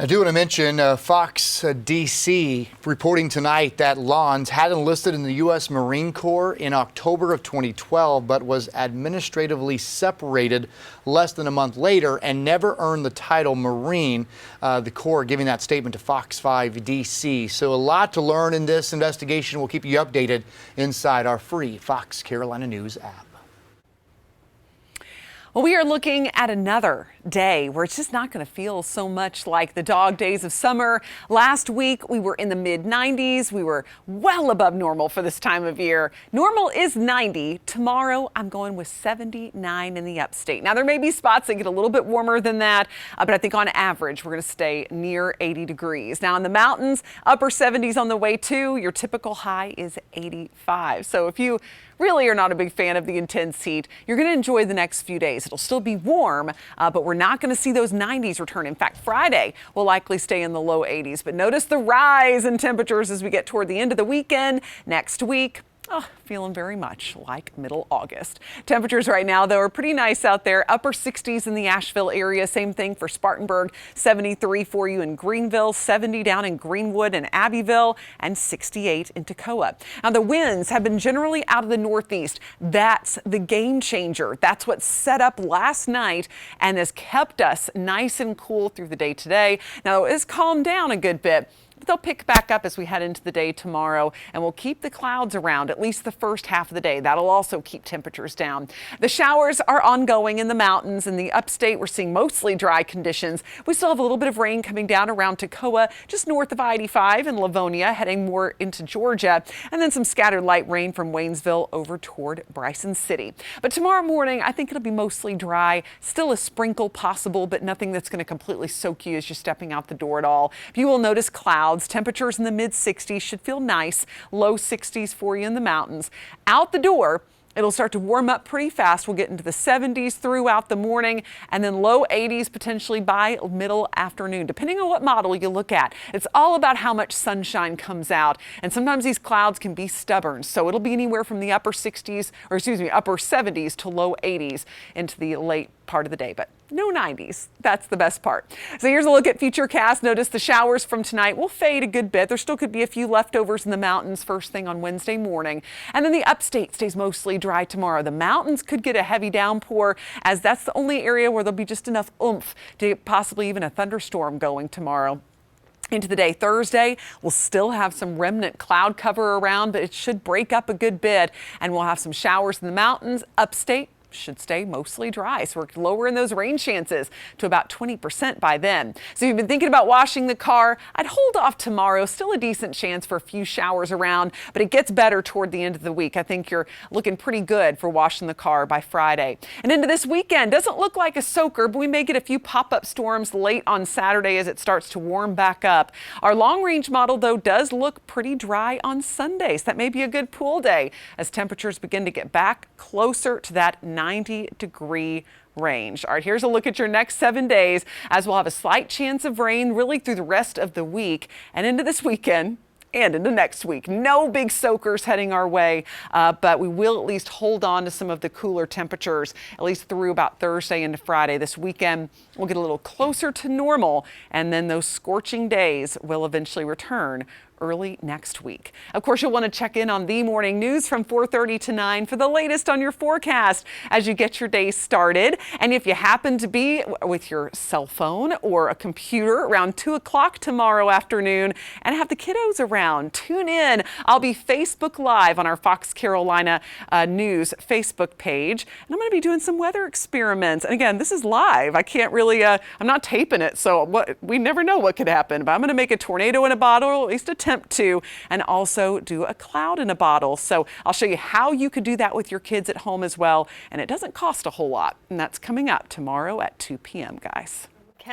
I do want to mention Fox DC reporting tonight that Lons had enlisted in the U.S. Marine Corps in October of 2012, but was administratively separated less than a month later and never earned the title Marine. The Corps giving that statement to Fox 5 DC. So a lot to learn in this investigation. We'll keep you updated inside our free Fox Carolina News app. Well, we are looking at another day where it's just not going to feel so much like the dog days of summer. Last week, we were in the mid-90s. We were well above normal for this time of year. Normal is 90. Tomorrow, I'm going with 79 in the Upstate. Now, there may be spots that get a little bit warmer than that, but I think on average, we're going to stay near 80 degrees. Now, in the mountains, upper 70s on the way too. Your typical high is 85. So if you really are not a big fan of the intense heat, you're going to enjoy the next few days. It'll still be warm, but we're not going to see those 90s return. In fact, Friday will likely stay in the low 80s. But notice the rise in temperatures as we get toward the end of the weekend. Next week, feeling very much like middle August. Temperatures right now, though, are pretty nice out there. Upper 60s in the Asheville area. Same thing for Spartanburg. 73 for you in Greenville, 70 down in Greenwood and Abbeville, and 68 in Toccoa. Now, the winds have been generally out of the northeast. That's the game changer. That's what set up last night and has kept us nice and cool through the day today. Now, it has calmed down a good bit. But they'll pick back up as we head into the day tomorrow, and we'll keep the clouds around at least the first half of the day. That'll also keep temperatures down. The showers are ongoing in the mountains. In the Upstate, we're seeing mostly dry conditions. We still have a little bit of rain coming down around Toccoa, just north of I-85 in Livonia, heading more into Georgia, and then some scattered light rain from Waynesville over toward Bryson City. But tomorrow morning, I think it'll be mostly dry. Still a sprinkle possible, but nothing that's going to completely soak you as you're stepping out the door at all. You will notice clouds. Temperatures in the mid-60s should feel nice. Low 60s for you in the mountains. Out the door, it'll start to warm up pretty fast. We'll get into the 70s throughout the morning and then low 80s potentially by middle afternoon, depending on what model you look at. It's all about how much sunshine comes out. And sometimes these clouds can be stubborn. So it'll be anywhere from the upper 70s to low 80s into the late part of the day. But no 90s. That's the best part. So here's a look at FUTURECAST. Notice the showers from tonight will fade a good bit. There still could be a few leftovers in the mountains first thing on Wednesday morning. And then the Upstate stays mostly dry tomorrow. The mountains could get a heavy downpour, as that's the only area where there'll be just enough oomph to get possibly even a thunderstorm going tomorrow. Into the day Thursday, we'll still have some remnant cloud cover around, but it should break up a good bit, and we'll have some showers in the mountains. Upstate should stay mostly dry, so we're lowering those rain chances to about 20% by then. So if you've been thinking about washing the car, I'd hold off tomorrow. Still a decent chance for a few showers around, but it gets better toward the end of the week. I think you're looking pretty good for washing the car by Friday. And into this weekend, doesn't look like a soaker, but we may get a few pop-up storms late on Saturday as it starts to warm back up. Our long-range model, though, does look pretty dry on Sunday, so that may be a good pool day as temperatures begin to get back closer to that 90-degree range. All right, here's a look at your next 7 days, as we'll have a slight chance of rain really through the rest of the week and into this weekend and into next week. No big soakers heading our way, but we will at least hold on to some of the cooler temperatures, at least through about Thursday into Friday. This weekend, we'll get a little closer to normal, and then those scorching days will eventually return early next week. Of course, you'll want to check in on the morning news from 4:30 to 9 for the latest on your forecast as you get your day started. And if you happen to be with your cell phone or a computer around 2 o'clock tomorrow afternoon and have the kiddos around, tune in. I'll be Facebook Live on our Fox Carolina News Facebook page, and I'm going to be doing some weather experiments. And again, this is live. I can't really, I'm not taping it, so we never know what could happen. But I'm going to make a tornado in a bottle, or at least attempt to, and also do a cloud in a bottle. So I'll show you how you could do that with your kids at home as well. And it doesn't cost a whole lot. And that's coming up tomorrow at 2 p.m., guys.